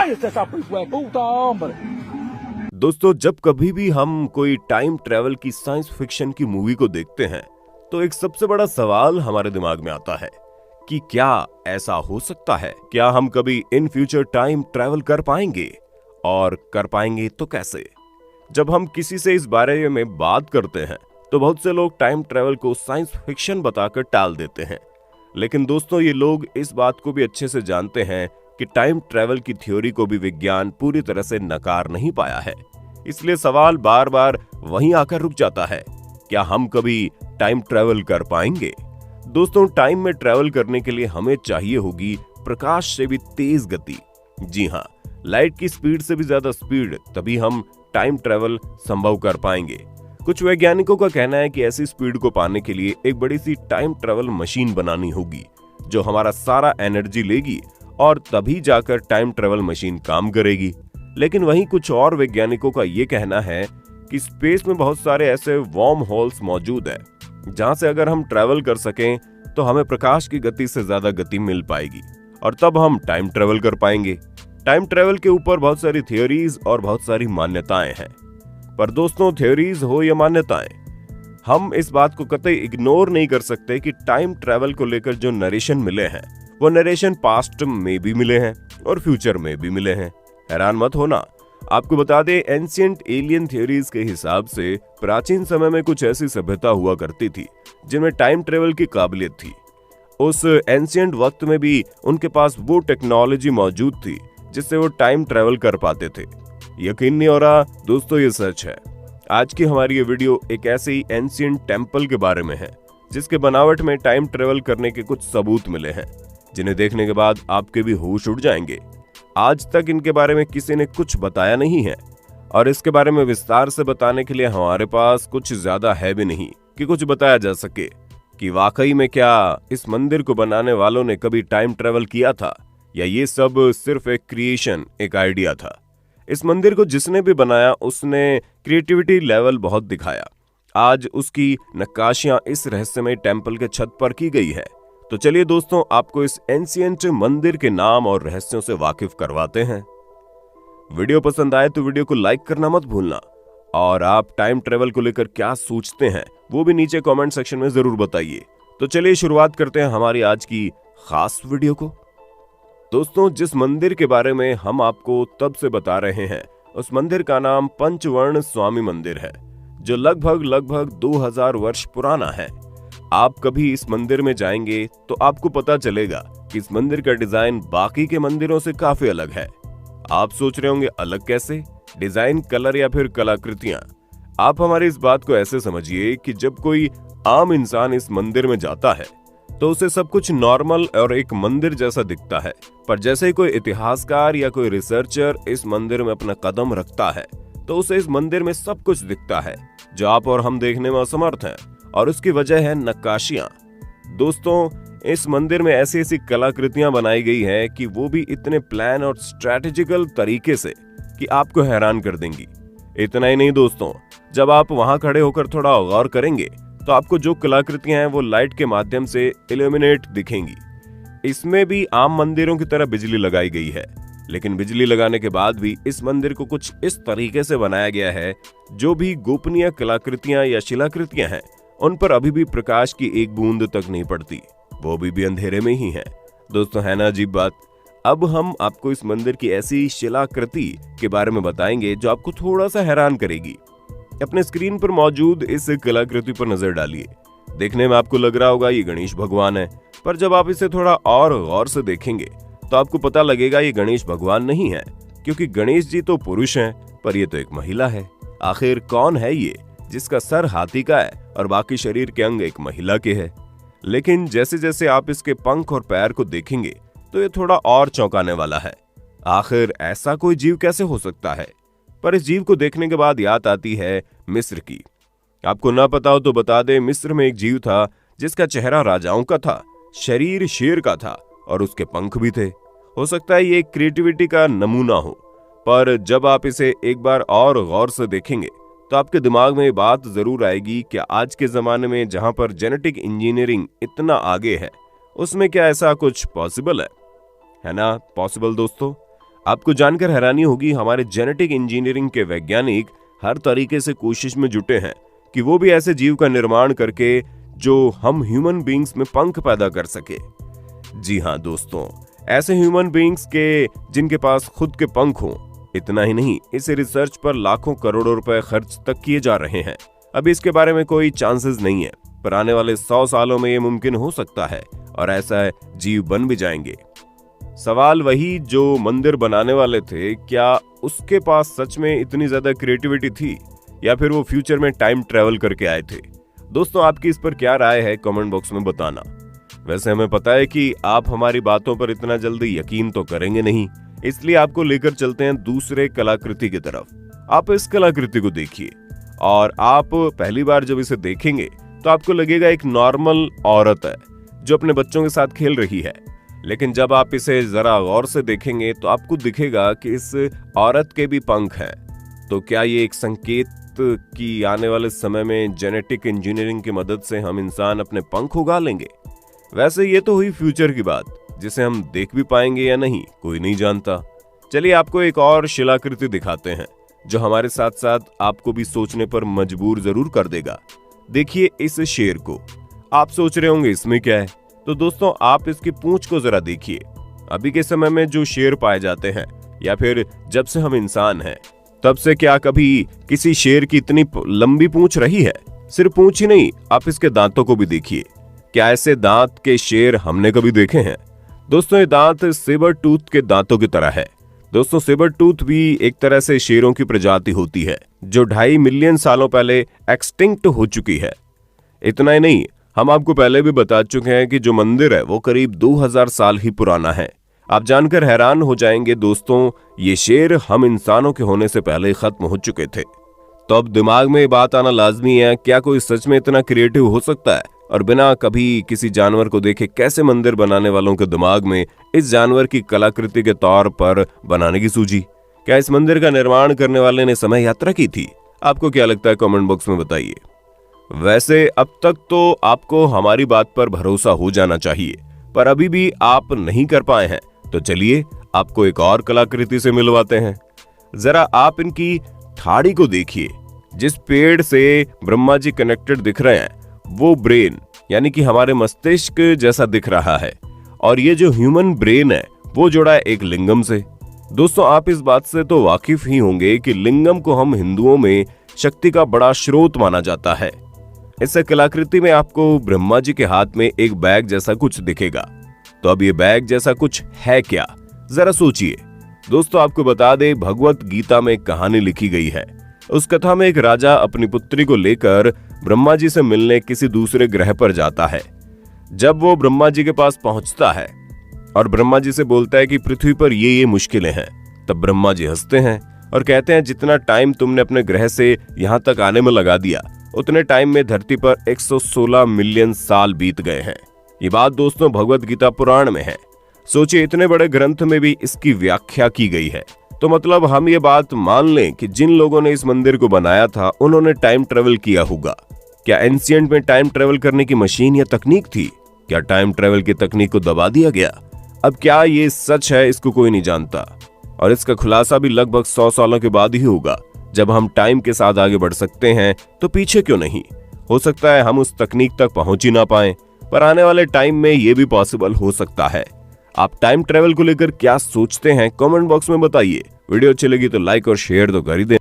Cállese esa puta, hombre. दोस्तों, जब कभी भी हम कोई टाइम ट्रेवल की साइंस फिक्शन की मूवी को देखते हैं तो एक सबसे बड़ा सवाल हमारे दिमाग में आता है कि क्या ऐसा हो सकता है? क्या हम कभी इन फ्यूचर टाइम ट्रेवल कर पाएंगे, और कर पाएंगे तो कैसे? जब हम किसी से इस बारे में बात करते हैं तो बहुत से लोग टाइम ट्रेवल को साइंस फिक्शन बताकर टाल देते हैं, लेकिन दोस्तों ये लोग इस बात को भी अच्छे से जानते हैं कि टाइम ट्रेवल की थ्योरी को भी विज्ञान पूरी तरह से नकार नहीं पाया है। इसलिए सवाल बार बार वहीं आकर रुक जाता है, क्या हम कभी टाइम ट्रेवल कर पाएंगे? दोस्तों, टाइम में ट्रेवल करने के लिए हमें चाहिए होगी प्रकाश से भी तेज गति। जी हाँ, लाइट की स्पीड से भी ज्यादा स्पीड, तभी हम टाइम ट्रेवल संभव कर पाएंगे। कुछ वैज्ञानिकों का कहना है कि ऐसी स्पीड को पाने के लिए एक बड़ी सी टाइम ट्रेवल मशीन बनानी होगी जो हमारा सारा एनर्जी लेगी और तभी जाकर टाइम ट्रेवल मशीन काम करेगी। लेकिन वहीं कुछ और वैज्ञानिकों का ये कहना है कि स्पेस में बहुत सारे ऐसे वार्म होल्स मौजूद है जहां से अगर हम ट्रेवल कर सकें तो हमें प्रकाश की गति से ज्यादा गति मिल पाएगी और तब हम टाइम ट्रेवल कर पाएंगे। टाइम ट्रेवल के ऊपर बहुत सारी थियोरीज और बहुत सारी मान्यताएं हैं, पर दोस्तों थ्योरीज हो या मान्यताएं, हम इस बात को कतई इग्नोर नहीं कर सकते कि टाइम ट्रैवल को लेकर जो नरेशन मिले हैं वो नरेशन पास्ट में भी मिले हैं और फ्यूचर में भी मिले हैं। हैरान मत होना, आपको बता दें एंशिएंट एलियन थ्योरीज के हिसाब से प्राचीन समय में कुछ ऐसी सभ्यता हुआ करती थी जिनमें टाइम ट्रैवल की काबिलियत थी। उस एंशिएंट वक्त में भी उनके पास वो टेक्नोलॉजी मौजूद थी जिससे वो टाइम ट्रैवल कर पाते थे। यकीन नहीं हो रहा दोस्तों, ये सच है। आज की हमारी ये वीडियो एक ऐसे ही एंशिएंट टेम्पल के बारे में है जिसके बनावट में टाइम ट्रेवल करने के कुछ सबूत मिले हैं जिन्हें देखने के बाद आपके भी होश उड़ जाएंगे। आज तक इनके बारे में किसी ने कुछ बताया नहीं है और इसके बारे में विस्तार से बताने के लिए हमारे पास कुछ ज्यादा है भी नहीं कि कुछ बताया जा सके कि वाकई में क्या इस मंदिर को बनाने वालों ने कभी टाइम ट्रेवल किया था या ये सब सिर्फ एक क्रिएशन, एक आइडिया था। इस मंदिर को जिसने भी बनाया उसने क्रिएटिविटी लेवल बहुत दिखाया। आज उसकी नक्काशियां इस रहस्यमय टेम्पल के छत पर की गई है। तो चलिए दोस्तों, आपको इस एंशिएंट मंदिर के नाम और रहस्यों से वाकिफ करवाते हैं। वीडियो पसंद आए तो वीडियो को लाइक करना मत भूलना, और आप टाइम ट्रेवल को लेकर क्या सोचते हैं वो भी नीचे कमेंट सेक्शन में जरूर बताइए। तो चलिए शुरुआत करते हैं हमारी आज की खास वीडियो को। दोस्तों, जिस मंदिर के बारे में हम आपको तब से बता रहे हैं उस मंदिर का नाम पंचवर्ण स्वामी मंदिर है, जो लगभग 2000 वर्ष पुराना है। आप कभी इस मंदिर में जाएंगे तो आपको पता चलेगा कि इस मंदिर का डिजाइन बाकी के मंदिरों से काफी अलग है। आप सोच रहे होंगे अलग कैसे? डिजाइन, कलर या फिर कलाकृतियां? आप हमारी इस बात को ऐसे समझिए कि जब कोई आम इंसान इस मंदिर में जाता है तो उसे सब कुछ नॉर्मल और एक मंदिर जैसा दिखता है, पर जैसे ही कोई इतिहासकार या कोई रिसर्चर इस मंदिर में अपना कदम रखता है तो उसे इस मंदिर में सब कुछ दिखता है जो आप और हम देखने में असमर्थ हैं, और उसकी वजह है नक्काशियां। दोस्तों, इस मंदिर में ऐसी ऐसी कलाकृतियां बनाई गई हैं कि वो भी इतने प्लान और स्ट्रैटेजिकल तरीके से कि आपको हैरान कर देंगी। इतना ही नहीं दोस्तों, जब आप वहां खड़े होकर थोड़ा गौर करेंगे तो आपको जो कलाकृतियां हैं वो लाइट के माध्यम से इल्यूमिनेट दिखेंगी। इसमें भी आम मंदिरों की तरह बिजली लगाई गई है, लेकिन बिजली लगाने के बाद भी इस मंदिर को कुछ इस तरीके से बनाया गया है जो भी गोपनीय कलाकृतियां या शिलाकृतियां हैं उन पर अभी भी प्रकाश की एक बूंद तक नहीं पड़ती, वो भी अंधेरे में ही है। दोस्तों, है ना अजीब बात? अब हम आपको इस मंदिर की ऐसी शिलाकृति के बारे में बताएंगे जो आपको थोड़ा सा हैरान करेगी। अपने स्क्रीन पर मौजूद इस कलाकृति पर नजर डालिए। देखने में आपको लग रहा होगा ये गणेश भगवान है, पर जब आप इसे थोड़ा और गौर से देखेंगे तो आपको पता लगेगा ये गणेश भगवान नहीं है, क्योंकि गणेश जी तो पुरुष हैं पर ये तो एक महिला है। आखिर कौन है ये जिसका सर हाथी का है और बाकी शरीर के अंग एक महिला के हैं? लेकिन जैसे जैसे आप इसके पंख और पैर को देखेंगे तो ये थोड़ा और चौंकाने वाला है। आखिर ऐसा कोई जीव कैसे हो सकता है? पर इस जीव को देखने के बाद याद आती है मिस्र की। आपको ना पता हो तो बता दें, मिस्र में एक जीव था जिसका चेहरा राजाओं का था, शरीर शेर का था और उसके पंख भी थे। हो सकता है ये क्रिएटिविटी का नमूना हो, पर जब आप इसे एक बार और गौर से देखेंगे तो आपके दिमाग में ये बात जरूर आएगी कि आज के जमाने में जहां पर जेनेटिक इंजीनियरिंग इतना आगे है उसमें क्या ऐसा कुछ पॉसिबल है ना? पॉसिबल दोस्तों। आपको जानकर हैरानी होगी, हमारे जेनेटिक इंजीनियरिंग के वैज्ञानिक हर तरीके से कोशिश में जुटे हैं कि वो भी ऐसे जीव का निर्माण करके जो हम ह्यूमन बींग्स में पंख पैदा कर सके। जी हाँ दोस्तों, ऐसे ह्यूमन बींग्स के जिनके पास खुद के पंख हों। इतना ही नहीं, इस रिसर्च पर लाखों करोड़ों रुपए खर्च तक किए जा रहे हैं। अभी इसके बारे में कोई चांसेस नहीं है, पर आने वाले 100 सालों में ये मुमकिन हो सकता है और ऐसा जीव बन भी जाएंगे। सवाल वही जो मंदिर बनाने वाले थे, क्या उसके पास सच में इतनी ज्यादा क्रिएटिविटी थी या फिर वो फ्यूचर में टाइम ट्रेवल करके आए थे? दोस्तों, आपकी इस पर क्या राय है कमेंट बॉक्स में बताना। वैसे हमें पता है कि आप हमारी बातों पर इतना जल्दी यकीन तो करेंगे नहीं, इसलिए आपको लेकर चलते हैं दूसरे कलाकृति की तरफ। आप इस कलाकृति को देखिए और आप पहली बार जब इसे देखेंगे तो आपको लगेगा एक नॉर्मल औरत है जो अपने बच्चों के साथ खेल रही है, लेकिन जब आप इसे जरा गौर से देखेंगे तो आपको दिखेगा कि इस औरत के भी पंख हैं। तो क्या ये एक संकेत कि आने वाले समय में जेनेटिक इंजीनियरिंग की मदद से हम इंसान अपने पंख उगा लेंगे? वैसे ये तो हुई फ्यूचर की बात, जिसे हम देख भी पाएंगे या नहीं कोई नहीं जानता। चलिए आपको एक और शिलाकृति दिखाते हैं जो हमारे साथ साथ आपको भी सोचने पर मजबूर जरूर कर देगा। देखिए इस शेर को। आप सोच रहे होंगे इसमें क्या है, तो दोस्तों आप इसकी पूंछ को जरा देखिए। अभी के समय में जो शेर पाए जाते हैं या फिर जब से हम इंसान हैं तब से क्या कभी किसी शेर की इतनी लंबी पूंछ रही है? सिर्फ पूंछ ही नहीं, आप इसके दांतों को भी देखिए। क्या ऐसे दांत के शेर हमने कभी देखे हैं? दोस्तों ये दांत सेबर टूथ के दांतों की तरह है। दोस्तों सेबर टूथ भी एक तरह से शेरों की प्रजाति होती है जो 2.5 मिलियन सालों पहले एक्सटिंक्ट हो चुकी है। इतना ही नहीं, हम आपको पहले भी बता चुके हैं कि जो मंदिर है वो करीब 2000 साल ही पुराना है। आप जानकर हैरान हो जाएंगे दोस्तों, ये शेर हम इंसानों के होने से पहले खत्म हो चुके थे। तो अब दिमाग में ये बात आना लाजमी है, क्या कोई सच में इतना क्रिएटिव हो सकता है और बिना कभी किसी जानवर को देखे कैसे मंदिर बनाने वालों के दिमाग में इस जानवर की कलाकृति के तौर पर बनाने की सूझी? क्या इस मंदिर का निर्माण करने वाले ने समय यात्रा की थी? आपको क्या लगता है कमेंट बॉक्स में बताइए। वैसे अब तक तो आपको हमारी बात पर भरोसा हो जाना चाहिए, पर अभी भी आप नहीं कर पाए हैं, तो चलिए आपको एक और कलाकृति से मिलवाते हैं। जरा आप इनकी ठाड़ी को देखिए। जिस पेड़ से ब्रह्मा जी कनेक्टेड दिख रहे हैं वो ब्रेन यानी कि हमारे मस्तिष्क जैसा दिख रहा है, और ये जो ह्यूमन ब्रेन है वो जुड़ा है एक लिंगम से। दोस्तों आप इस बात से तो वाकिफ ही होंगे कि लिंगम को हम हिंदुओं में शक्ति का बड़ा स्रोत माना जाता है। इस कलाकृति में आपको ब्रह्मा जी के हाथ में एक बैग जैसा कुछ दिखेगा। तो अब ये बैग जैसा कुछ है क्या, जरा सोचिए। दोस्तों आपको बता दे, भगवत गीता में एक कहानी लिखी गई है। उस कथा में एक राजा अपनी पुत्री को लेकर ब्रह्मा जी से मिलने किसी दूसरे ग्रह पर जाता है। जब वो ब्रह्मा जी के पास पहुंचता है और ब्रह्मा जी से बोलता है कि पृथ्वी पर ये मुश्किलें हैं, तब ब्रह्मा जी हंसते हैं और कहते हैं जितना टाइम तुमने अपने ग्रह से यहाँ तक आने में लगा दिया, उतने टाइम में धरती पर 116 मिलियन साल बीत गए हैं। ये बात दोस्तों भगवत गीता पुराण में है। सोचिए इतने बड़े ग्रंथ में भी इसकी व्याख्या की गई है। तो मतलब हम ये बात मान लें कि जिन लोगों ने इस मंदिर को बनाया था उन्होंने टाइम ट्रेवल किया होगा। क्या एंशिएंट में टाइम ट्रेवल करने की मशीन या तकनीक थी? क्या टाइम ट्रेवल की तकनीक को दबा दिया गया? अब क्या ये सच है इसको कोई नहीं जानता, और इसका खुलासा भी लगभग 100 सालों के बाद ही होगा। जब हम टाइम के साथ आगे बढ़ सकते हैं तो पीछे क्यों नहीं? हो सकता है हम उस तकनीक तक पहुंच ही ना पाए, पर आने वाले टाइम में ये भी पॉसिबल हो सकता है। आप टाइम ट्रेवल को लेकर क्या सोचते हैं कमेंट बॉक्स में बताइए। वीडियो अच्छी लगी तो लाइक और शेयर तो कर ही दें।